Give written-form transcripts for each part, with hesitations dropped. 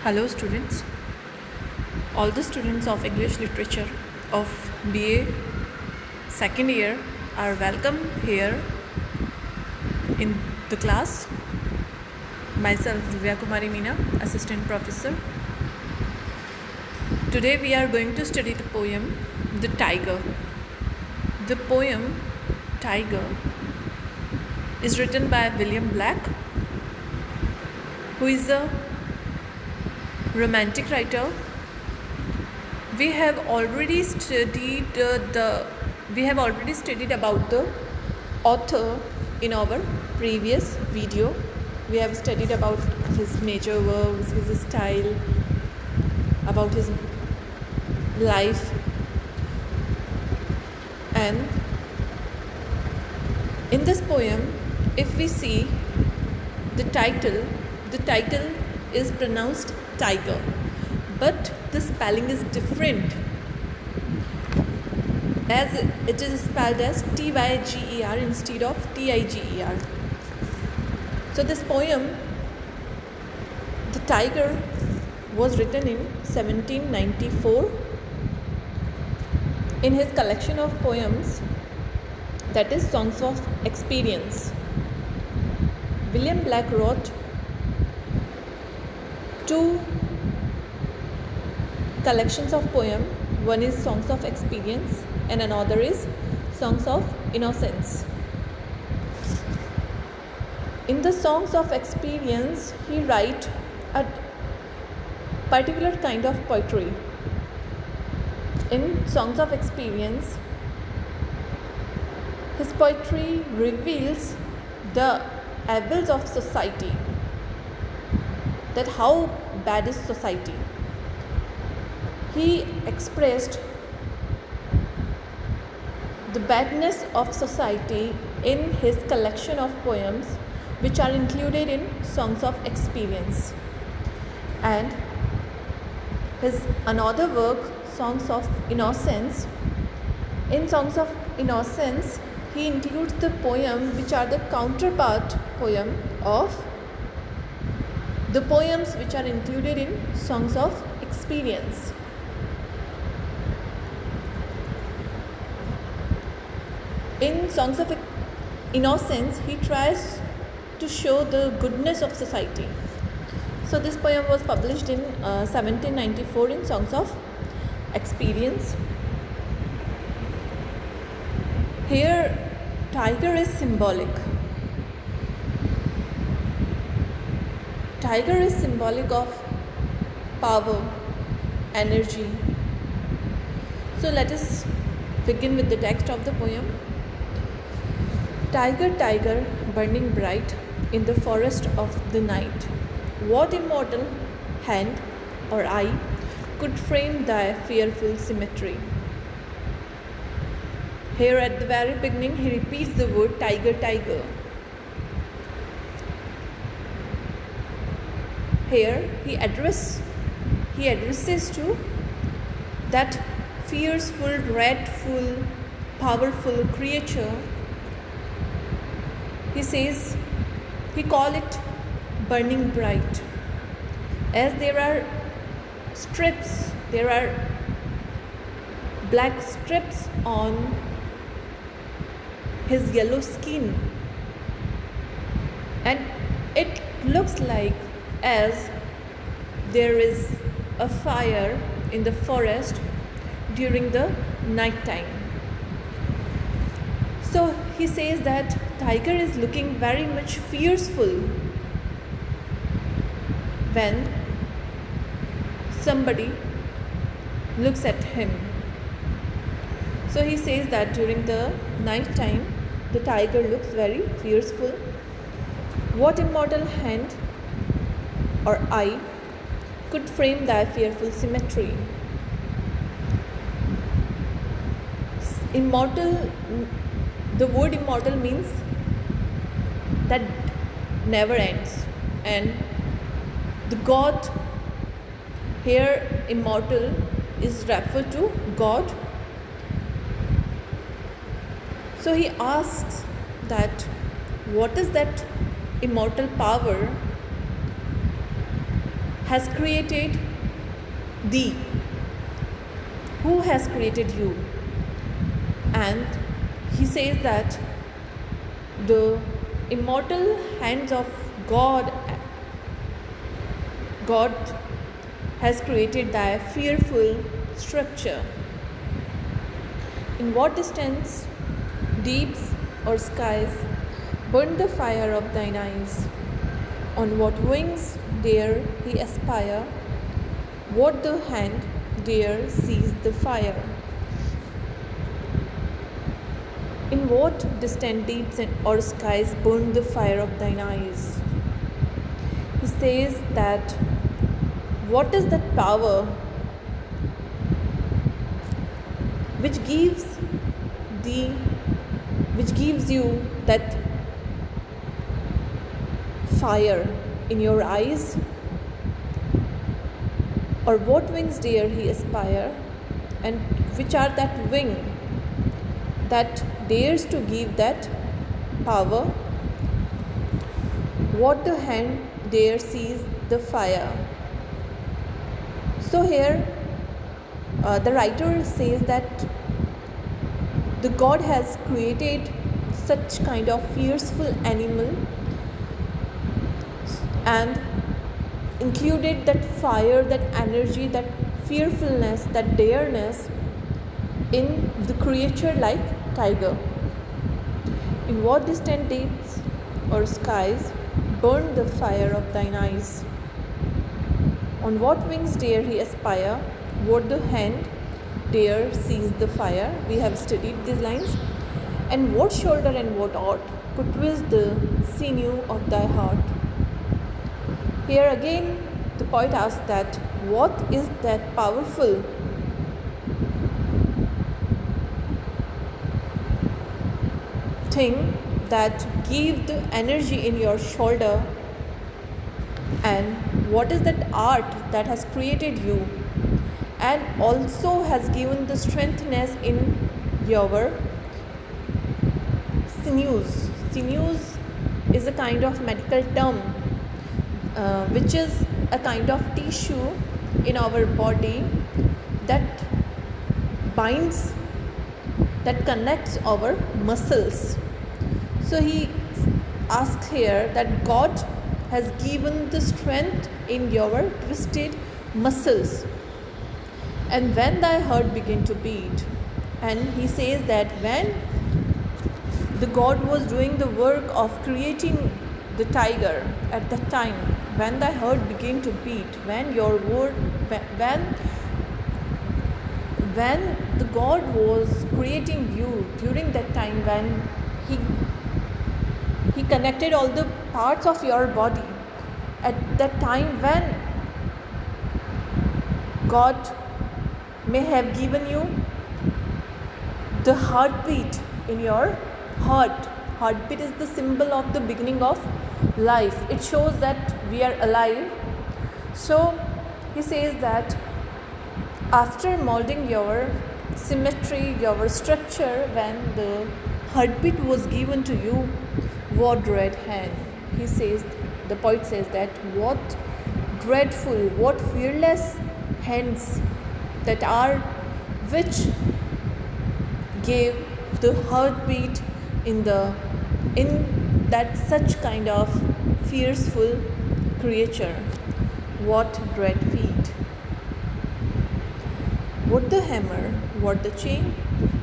Hello students, all the students of English literature of BA second year are welcome here in the class. Myself Divya Kumari Meena, assistant professor. Today we are going to study the poem The Tiger. The poem Tiger is written by William Black, who is a romantic writer. We have already studied about the author in our previous video. We have studied about his major works, his style, about his life, and in this poem, if we see the title is pronounced tiger, but the spelling is different, as it is spelled as Tyger instead of Tiger. So this poem, The Tiger, was written in 1794 in his collection of poems, that is Songs of Experience. William Black wrote two collections of poem. One is Songs of Experience and another is Songs of Innocence. In the Songs of Experience, he writes a particular kind of poetry. In Songs of Experience, his poetry reveals the evils of society, that how bad is society. He expressed the badness of society in his collection of poems, which are included in Songs of Experience. And his another work, Songs of Innocence. In Songs of Innocence, he includes the poem which are the counterpart poem of the poems which are included in Songs of Experience. In Songs of Innocence, he tries to show the goodness of society. So this poem was published in 1794 in Songs of Experience. Here, tiger is symbolic. Tiger is symbolic of power, energy. So let us begin with the text of the poem. Tiger, tiger, burning bright in the forest of the night, what immortal hand or eye could frame thy fearful symmetry? Here at the very beginning, he repeats the word tiger, tiger. Here he addresses to that fierceful, dreadful, powerful creature. He says, he call it burning bright, as there are strips, there are black strips on his yellow skin, and it looks like as there is a fire in the forest during the night time. So he says that tiger is looking very much fearful when somebody looks at him. So he says that during the night time, the tiger looks very fearful. What immortal hand or eye could frame thy fearful symmetry? Immortal, the word immortal means that never ends, and the God, here immortal is referred to God. So he asks that what is that immortal power has created thee? Who has created you? And he says that the immortal hands of God has created thy fearful structure. In what distance, deeps or skies, burn the fire of thine eyes? On what wings dare he aspire? What the hand dare seize the fire? In what distant deeps or skies burn the fire of thine eyes? He says that what is that power which gives you that fire in your eyes? Or what wings dare he aspire? And which are that wing that dares to give that power? What the hand dare seize the fire? So here the writer says that the God has created such kind of fearful animal and included that fire, that energy, that fearfulness, that dareness in the creature like tiger. In what distant deeps or skies burn the fire of thine eyes? On what wings dare he aspire? What the hand dare seize the fire? We have studied these lines. And what shoulder and what art could twist the sinew of thy heart? Here again the poet asks that what is that powerful thing that gives the energy in your shoulder, and what is that art that has created you and also has given the strengthness in your sinews. Sinews is a kind of medical term which is a kind of tissue in our body that binds, that connects our muscles. So he asks here that God has given the strength in your twisted muscles. And when thy heart begin to beat, and he says that when the God was doing the work of creating the tiger at that time, when thy heart began to beat, when the God was creating you during that time, when he connected all the parts of your body, at that time when God may have given you the heartbeat in your heart. Heartbeat is the symbol of the beginning of life. It shows that we are alive. So he says that after molding your symmetry, your structure, when the heartbeat was given to you, what dread hand? He says, the poet says that what dreadful, what fearless hands that are which gave the heartbeat in that such kind of fearful creature. What dread feet? What the hammer? What the chain?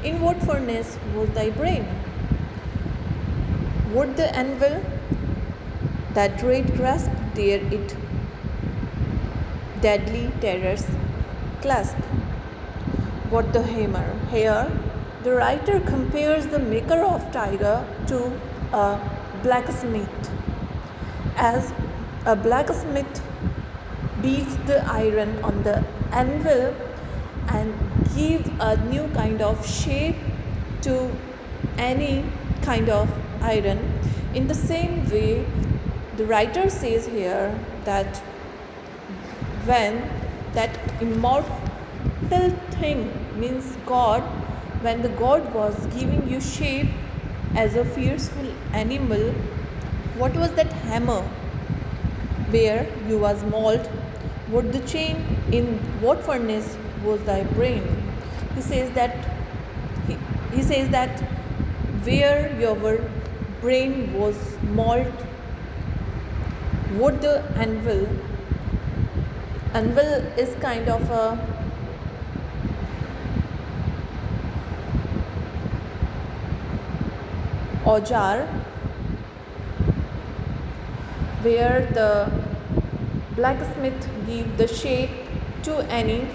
In what furnace was thy brain? What the anvil? That dread grasp dare it deadly terrors clasp? What the hammer? Here the writer compares the maker of tiger to a blacksmith. As a blacksmith beats the iron on the anvil and gives a new kind of shape to any kind of iron, in the same way the writer says here that when that immortal thing, means God, when the God was giving you shape as a fearful animal, what was that hammer where you was molded what the chain in what furnace was thy brain? He says that he says that where your brain was malt, what the anvil is kind of a aujar where the blacksmith give the shape to any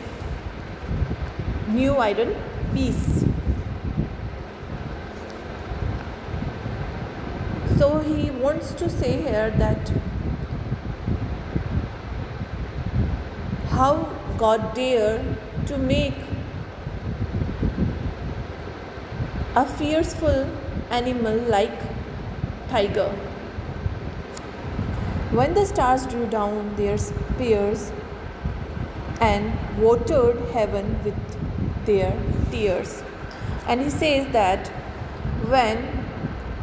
new iron piece. So he wants to say here that how God dare to make a fearful animal like tiger. When the stars drew down their spears and watered heaven with their tears. And he says that when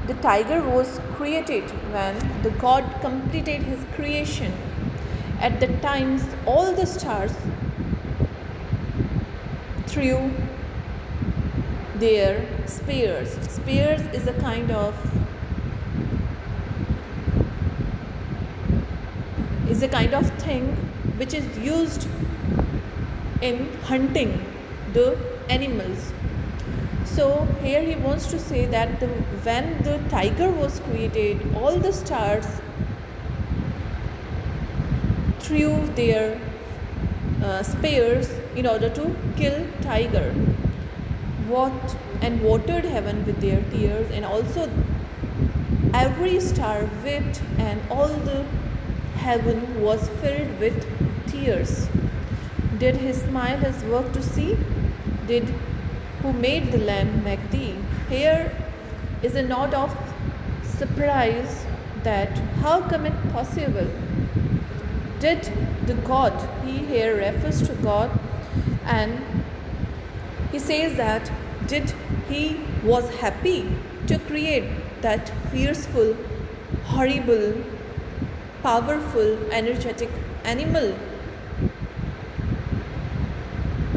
the tiger was created, when the God completed his creation, at the times all the stars threw their spears. Spears is a kind of thing which is used in hunting the animals. So here he wants to say that when the tiger was created, all the stars threw their spears in order to kill tiger. And watered heaven with their tears, and also every star wept, and all the heaven was filled with tears. Did he smile his work to see? Did who made the lamb make thee? Here is a note of surprise that how come it possible? Did the God, he here refers to God, and he says that did he was happy to create that fearful, horrible, powerful, energetic animal?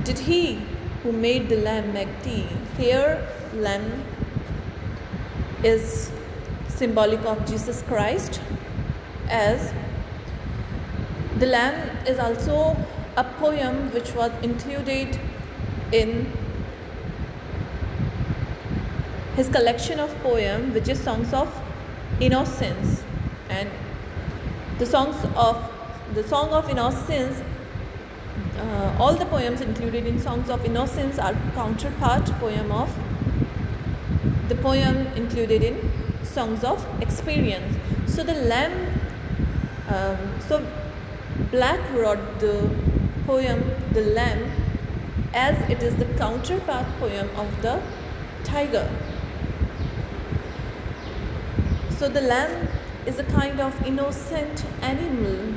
Did he who made the lamb make thee? Here lamb is symbolic of Jesus Christ, as the lamb is also a poem which was included in his collection of poems, which is Songs of Innocence. And the Song of Innocence, all the poems included in Songs of Innocence are counterpart poem of the poem included in Songs of Experience. So the lamb, Black wrote the poem The Lamb as it is the counterpart poem of the tiger. So the lamb is a kind of innocent animal.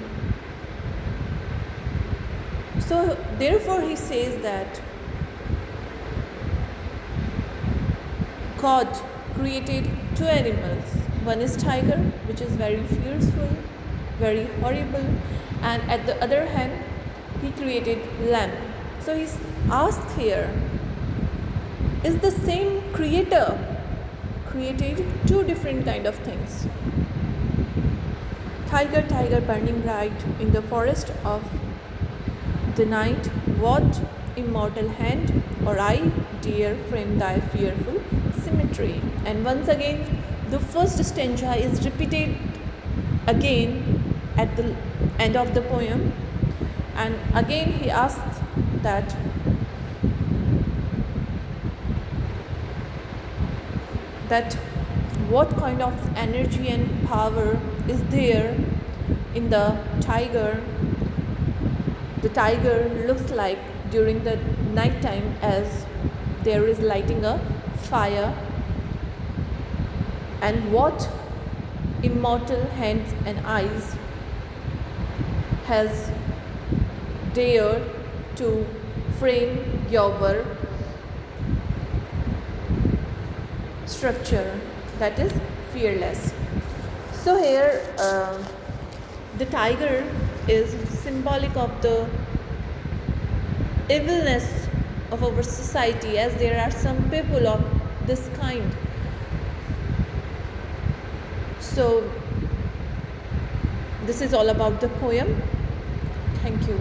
So therefore he says that God created two animals. One is tiger, which is very fearful, very horrible, and at the other hand he created lamb. So he's asked here, is the same creator created two different kind of things? Tiger, tiger burning bright in the forest of the night, what immortal hand or eye dare frame thy fearful symmetry? And once again the first stanza is repeated again at the end of the poem, and again he asks that what kind of energy and power is there in the tiger. The tiger looks like during the night time as there is lighting a fire, and what immortal hands and eyes has dared to frame your structure that is fearless. So here the tiger is symbolic of the evilness of our society, as there are some people of this kind. So this is all about the poem. Thank you.